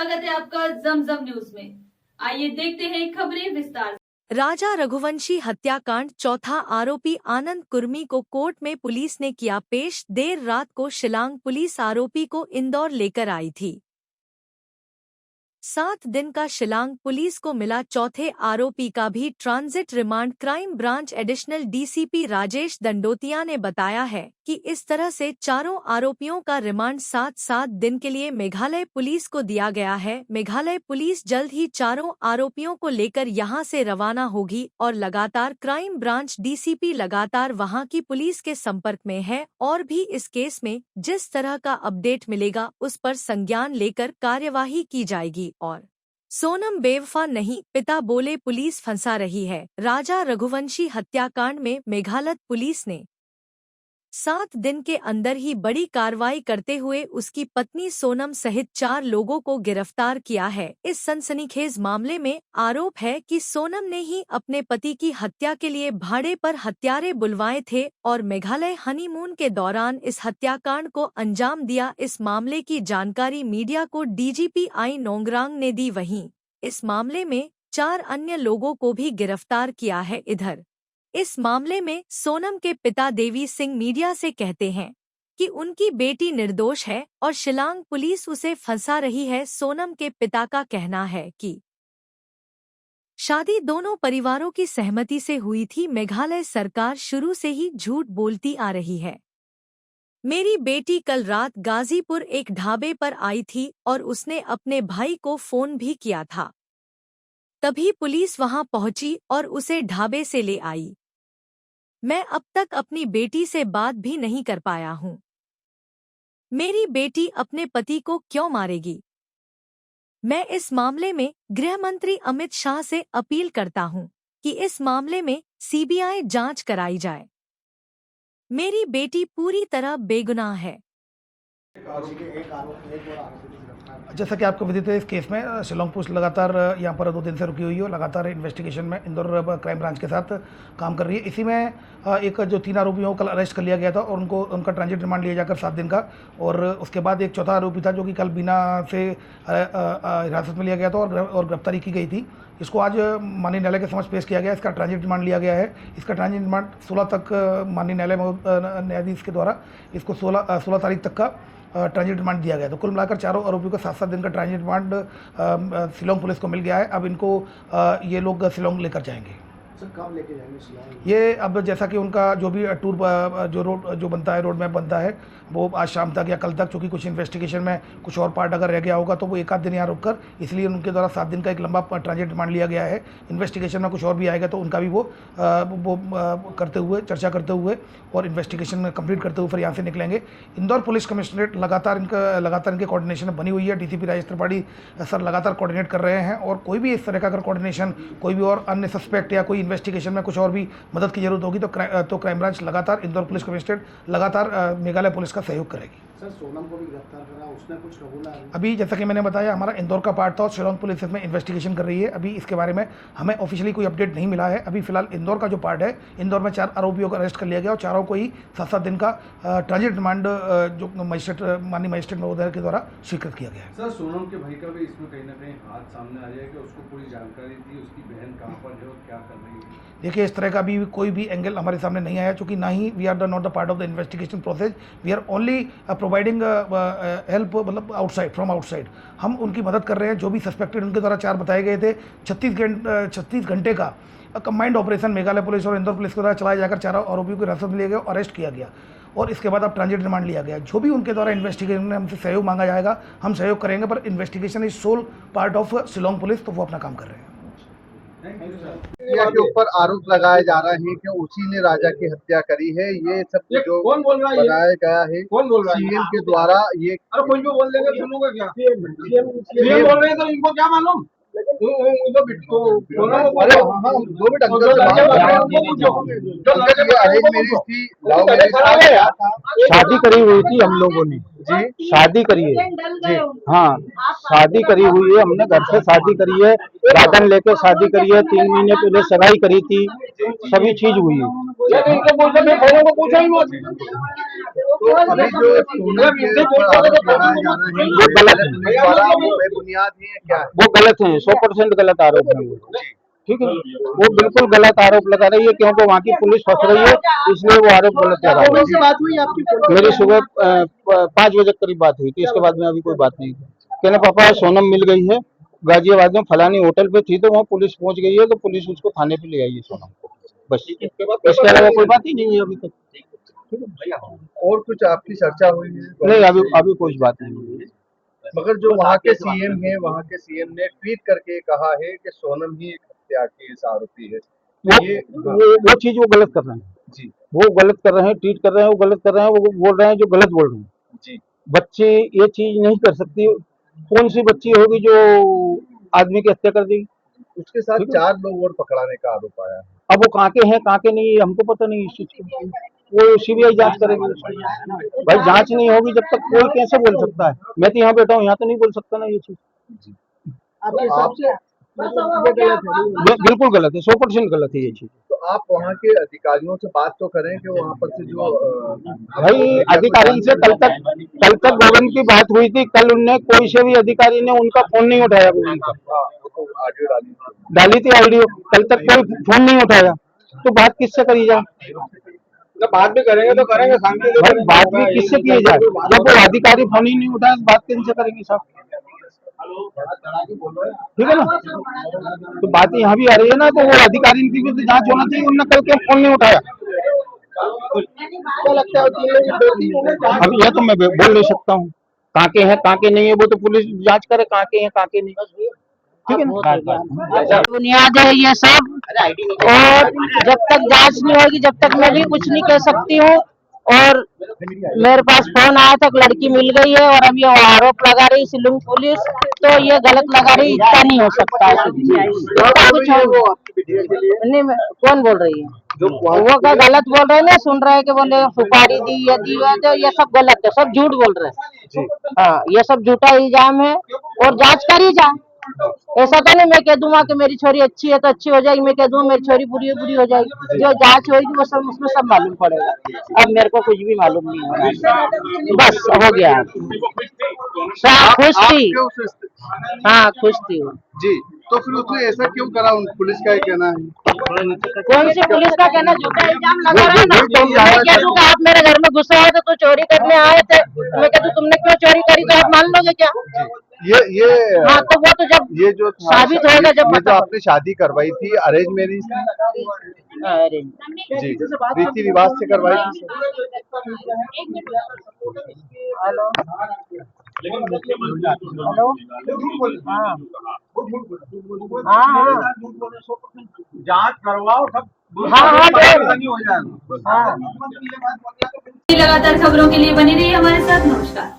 स्वागत है आपका जमजम न्यूज में। आइए देखते हैं खबरें विस्तार से। राजा रघुवंशी हत्याकांड चौथा आरोपी आनंद कुर्मी को कोर्ट में पुलिस ने किया पेश। देर रात को शिलांग पुलिस आरोपी को इंदौर लेकर आई थी। 7 दिन का शिलांग पुलिस को मिला चौथे आरोपी का भी transit remand. Crime branch additional DCP Rajesh Dandotiya ने बताया है कि इस तरह से चारों आरोपियों का रिमांड 7 दिन के लिए मेघालय पुलिस को दिया गया है। मेघालय पुलिस जल्द ही चारों आरोपियों को लेकर यहां से रवाना होगी और लगातार क्राइम ब्रांच डीसीपी लगातार वहां की पुलिस के संपर्क में है और भी इस केस में जिस तरह का अपडेट मिलेगा उस पर संज्ञान लेकर कार्यवाही की जाएगी। और सोनम बेवफा नहीं, पिता बोले पुलिस फंसा रही है। राजा रघुवंशी हत्याकांड में मेघालय पुलिस ने 7 दिन के अंदर ही बड़ी कार्रवाई करते हुए उसकी पत्नी सोनम सहित 4 लोगों को गिरफ्तार किया है। इस सनसनीखेज मामले में आरोप है कि सोनम ने ही अपने पति की हत्या के लिए भाड़े पर हत्यारे बुलवाए थे और मेघालय हनीमून के दौरान इस हत्याकांड को अंजाम दिया। इस मामले की जानकारी मीडिया को डीजीपी आई नोंगरांग ने दी। वहीं इस मामले में 4 अन्य लोगों को भी गिरफ्तार किया है। इधर इस मामले में सोनम के पिता देवी सिंह मीडिया से कहते हैं कि उनकी बेटी निर्दोष है और शिलांग पुलिस उसे फंसा रही है। सोनम के पिता का कहना है कि शादी दोनों परिवारों की सहमति से हुई थी। मेघालय सरकार शुरू से ही झूठ बोलती आ रही है। मेरी बेटी कल रात गाजीपुर एक ढाबे पर आई थी और उसने अपने भाई को फोन भी किया था। तभी पुलिस वहां पहुंची और उसे ढाबे से ले आई। मैं अब तक अपनी बेटी से बात भी नहीं कर पाया हूं। मेरी बेटी अपने पति को क्यों मारेगी? मैं इस मामले में गृह मंत्री अमित शाह से अपील करता हूं कि इस मामले में सीबीआई जांच कराई जाए। मेरी बेटी पूरी तरह बेगुनाह है। जैसा कि आपको विदित है, इस केस में शिलांग पुलिस लगातार यहाँ पर 2 दिन से रुकी हुई है और लगातार इन्वेस्टिगेशन में इंदौर क्राइम ब्रांच के साथ काम कर रही है। इसी में एक जो 3 आरोपियों को कल अरेस्ट कर लिया गया था और उनका ट्रांजिट रिमांड लिया जाकर 7 दिन का, और उसके बाद एक चौथा आरोपी था जो कि कल बिना से हिरासत में लिया गया था और गिरफ्तारी की गई थी। इसको आज माननीय न्यायालय के समक्ष पेश किया गया। इसका ट्रांजिट रिमांड लिया गया है। इसका ट्रांजिट रिमांड 16 तक माननीय न्यायालय न्यायाधीश के द्वारा इसको 16 तारीख तक का ट्रांजिट रिमांड दिया गया। तो कुल मिलाकर चारों आरोपियों का 7 दिन का ट्रांजिट रिमांड शिलांग पुलिस को मिल गया है। अब इनको ये लोग शिलांग लेकर जाएंगे। सर कब लेके जाएंगे शिलांग? ये अब जैसा कि उनका जो भी टूर जो बनता है, रोड मैप बनता है, वो आज शाम तक या कल तक, चूँकि कुछ इन्वेस्टिगेशन में कुछ और पार्ट अगर रह गया होगा तो वो 1 आध दिन यहाँ रुककर, इसलिए उनके द्वारा 7 दिन का एक लंबा ट्रांजिट रिमांड लिया गया है। इन्वेस्टिगेशन में कुछ और भी आएगा तो उनका भी वो करते हुए, चर्चा करते हुए और इन्वेस्टिगेशन कंप्लीट करते हुए फिर यहाँ से निकलेंगे। इंदौर पुलिस कमिश्नरेट लगातार इनके कोऑर्डिनेशन में बनी हुई है। डीसीपी राजेश त्रिपाठी सर लगातार कोऑर्डिनेट कर रहे हैं और कोई भी इस तरह का अगर कोऑर्डिनेशन, कोई भी और अन्य सस्पेक्ट या कोई इन्वेस्टिगेशन में कुछ और भी मदद की जरूरत होगी तो क्राइम ब्रांच लगातार, इंदौर पुलिस कमिश्नरेट लगातार मेघालय पुलिस का सहयोग करेगी। सर सोनम को भी गिरफ्तार करा, उसने कुछ कबूला है? अभी जैसा कि मैंने बताया, हमारा इंदौर का पार्ट था और शिलांग पुलिस इसमें इन्वेस्टिगेशन कर रही है। अभी इसके बारे में हमें ऑफिशियली कोई अपडेट नहीं मिला है। अभी फिलहाल इंदौर का जो पार्ट है, इंदौर में 4 आरोपियों को अरेस्ट कर लिया गया और चारों को ही 7 दिन का ट्रांजिट रिमांड जो माननीय मजिस्ट्रेट महोदय के द्वारा स्वीकृत किया गया है। सर सोनम के भाई का भी इसमें कहीं ना कहीं हाथ सामने आ जाएगा, उसको पूरी जानकारी दी, उसकी बहन कहाँ पर है और क्या कर रही है? देखिए, इस तरह का भी कोई भी एंगल हमारे सामने नहीं आया, क्योंकि ना ही we are not the part of the investigation process. We are only providing help, मतलब फ्रॉम आउटसाइड। हम उनकी मदद कर रहे हैं। जो भी सस्पेक्टेड उनके द्वारा 4 बताए गए थे, 36 घंटे का कंबाइंड ऑपरेशन मेघालय पुलिस और इंदौर पुलिस के द्वारा चलाया जाकर 4 आरोपियों को हिरासत में लिया गया, अरेस्ट किया गया और इसके बाद अब ट्रांजिट रिमांड लिया गया। जो भी उनके द्वारा इन्वेस्टिगेशन में हमसे सहयोग मांगा जाएगा, हम सहयोग करेंगे, पर investigation is sole part of Shillong police, तो वो अपना काम कर रहे हैं। के ऊपर आरोप लगाए जा रहे हैं कि उसी ने राजा की हत्या करी है। ये सब जो बताया गया है सीएम के द्वारा, ये कोई भी बोल देगा, सुनूंगा क्या? सीएम बोल रहे हैं तो इनको क्या मालूम? शादी करी हुई थी हम लोगों ने जी, शादी करी है जी, हाँ शादी करी हुई है, हमने घर से शादी करी है, राधन लेकर शादी करी है, 3 महीने पहले सगाई करी थी, सभी चीज हुई है। तो अभी जो सोनम के ऊपर आरोप लगाए जा रहे हैं वो गलत है, पुलिस द्वारा, वो बेबुनियाद है क्या है? वो गलत है, 100% गलत आरोप है वो। ठीक है, वो बिल्कुल गलत आरोप लगा रही है, क्योंकि वहाँ की पुलिस फंस रही है, इसलिए वो आरोप गलत लगा रही है। से बात हुई आपकी? मेरी सुबह 5 बजे करीब बात हुई थी, इसके बाद में अभी कोई बात नहीं थी। कहने पापा सोनम मिल गई है गाजियाबाद में, फलानी होटल पे थी, तो वहाँ पुलिस पहुंच गई है, तो पुलिस उसको थाने पे ले आई है सोनम को, बस। इसके अलावा कोई बात ही नहीं है अभी तक। और कुछ आपकी चर्चा हुई है? नहीं, अभी कोई बात नहीं हुई है। मगर जो वहाँ के सीएम है, वहाँ के सीएम ने ट्वीट करके कहा है कि सोनम ही एक हत्या की इस आरोपी है। वो चीज वो गलत कर रहे हैं जी, वो गलत कर रहे हैं, ट्वीट कर रहे हैं, वो गलत कर रहे हैं, वो बोल रहे हैं जो गलत बोल रहे हैं। जी। बच्चे ये चीज नहीं कर सकती, कौन सी बच्ची होगी जो आदमी की हत्या कर देगी? उसके साथ 4 लोग और पकड़ाने का आरोप आया है। अब वो कहाँ के हैं कहाँ के नहीं, हमको पता नहीं इस चीज की, वो सीबीआई जांच करेगी उसकी। भाई जांच नहीं होगी जब तक कोई कैसे बोल सकता है? मैं तो यहाँ बैठा हूँ, यहाँ तो नहीं बोल सकता ना ये चीज। बिल्कुल गलत है, 100% गलत है ये चीज। तो आप वहाँ के अधिकारियों से बात तो करें कि वहाँ पर से जो भाई अधिकारी से कल तक गगन की बात हुई थी, कल उनने कोई से भी अधिकारी ने उनका फोन नहीं उठाया, उनका ऑडियो डाली थी ऑडियो, कल तक कोई फोन नहीं उठाया, तो बात किससे करी जाए? बात भी करेंगे तो करेंगे, भाई बात भी किससे की जाए? जब वो अधिकारी फोन ही नहीं उठाया, बात किससे करेंगे साहब? ठीक है ना, तो बात यहाँ भी आ रही है ना, तो वो अधिकारी की भी जांच होना चाहिए, उन्होंने कल के फोन नहीं उठाया। क्या लगता है? अब यह तो मैं बोल नहीं सकता हूँ, कहाँ के हैं कहाँ के नहीं है, वो तो पुलिस जांच करे कहाँ के हैं कहाँ के नहीं। ठीक है ना, बुनियाद है ये सब, और जब तक जांच नहीं होगी जब तक मैं भी कुछ नहीं कह सकती हूँ। और मेरे पास फोन आया था, लड़की मिल गई है, और अब ये आरोप लगा रही शिलोंग पुलिस, तो ये गलत लगा रही, इतना नहीं हो सकता है कुछ नहीं। कौन बोल रही है? वो क्या गलत बोल रहे हैं ना, सुन रहे हैं कि बोले सुपारी दी या दी है, तो ये सब गलत है, सब झूठ बोल रहे हैं। हाँ, ये सब झूठा इल्जाम है, और जांच करी जाए। ऐसा तो नहीं मैं कह दूंगा कि मेरी छोरी अच्छी है तो अच्छी हो जाएगी, मैं कह दूंगा मेरी छोरी बुरी है बुरी हो जाएगी। जो जांच होगी वो सब उसमें सब मालूम पड़ेगा। अब मेरे को कुछ भी मालूम नहीं हो रहा, बस हो गया। खुश थी, हाँ खुश थी वो। जी, तो फिर उसने ऐसा क्यों करा? पुलिस का ही कहना है। कौन सी पुलिस का कहना? झूठा इल्जाम लगा रहा है ना। मैं कह दूंगा आप मेरे घर में घुसे आए थे तो चोरी करने आए थे, मैं कह दूं तुमने क्यों चोरी करी, तो आप मान लोगे क्या? ये हाँ, तो वो तो जब ये जो साबित होगा, जब ये जो आपने शादी करवाई थी अरेंज मैरिज अरे जी, रीति रिवाज से करवाई थी? हेलो हेलो, हाँ हाँ जांच करवाओ सब। हाँ हाँ नहीं हो जाएगा। हाँ। लगातार खबरों के लिए बने रहिए हमारे साथ। नमस्कार।